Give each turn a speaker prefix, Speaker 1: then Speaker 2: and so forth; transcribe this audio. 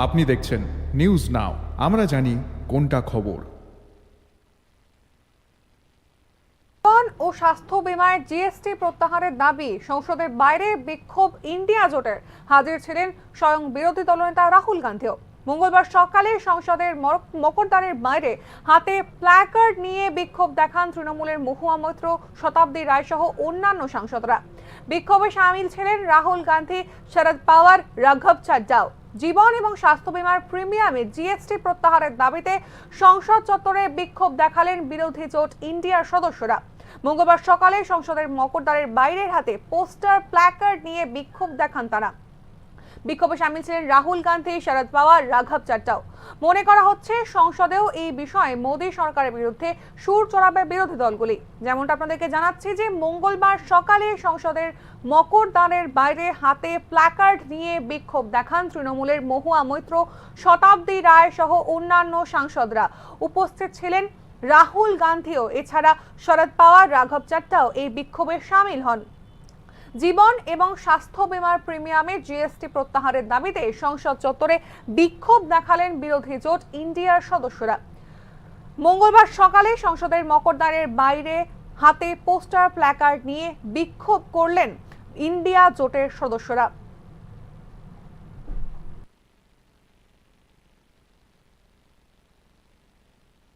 Speaker 1: আপনি দেখছেন news now, আমরা জানি কোনটা খবর।
Speaker 2: ও স্বাস্থ্য বিমায় জিএসটি প্রত্যাহারের দাবি সংসদের বাইরে বিক্ষোভ ইন্ডিয়া জোটের। হাজির ছিলেন স্বয়ং বিরোধী দলনেতা রাহুল গান্ধীও। মঙ্গলবার সকালে সংসদের মকরদ্বারের বাইরে হাতে প্ল্যাকার্ড নিয়ে বিক্ষোভ দেখান তৃণমূলের মহুয়া মৈত্র, শতাব্দী রায় সহ অন্যান্য সাংসদরা। বিক্ষোভে সামিল ছিলেন রাহুল গান্ধী, শরদ পাওয়ার, রাঘব চাড্ডাও। জীবন এবং স্বাস্থ্য বিমার প্রিমিয়ামে জিএসটি প্রত্যাহারের দাবিতে সংসদ চত্বরে বিক্ষোভ দেখালেন বিরোধী জোট ইন্ডিয়ার সদস্যরা। মঙ্গলবার সকালে সংসদের মকরদ্বারের বাইরের হাতে পোস্টার, প্ল্যাকার্ড নিয়ে বিক্ষোভ দেখান তারা। বিক্ষোভে সামিল ছিলেন রাহুল গান্ধী, শরদ পাওয়ার, রাঘব চাড্ডাও। মনে করা হচ্ছে সংসদেও এই বিষয়ে মোদী সরকারের বিরুদ্ধে সুর চড়াবে বিরোধী দলগুলি। যেমনটা আপনাদেরকে জানাচ্ছি যে মঙ্গলবার সকালে সংসদের মকরদ্বারের বাইরে হাতে প্ল্যাকার্ড নিয়ে বিক্ষোভ দেখান তৃণমূলের মহুয়া মৈত্র, শতাব্দী রায় সহ অন্যান্য সাংসদরা। উপস্থিত ছিলেন রাহুল গান্ধীও। এছাড়া শরদ পাওয়ার, রাঘব চাড্ডাও এই বিক্ষোভে সামিল হন। জীবন এবং স্বাস্থ্য বিমার প্রিমিয়ামে জিএসটি প্রত্যাহারের দাবিতে সংসদ চত্বরে বিক্ষোভ দেখালেন বিরোধী জোট ইন্ডিয়ার সদস্যরা। মঙ্গলবার সকালে সংসদের মকরদ্বারের বাইরে হাতে পোস্টার, প্ল্যাকার্ড নিয়ে বিক্ষোভ করলেন ইন্ডিয়া জোটের সদস্যরা।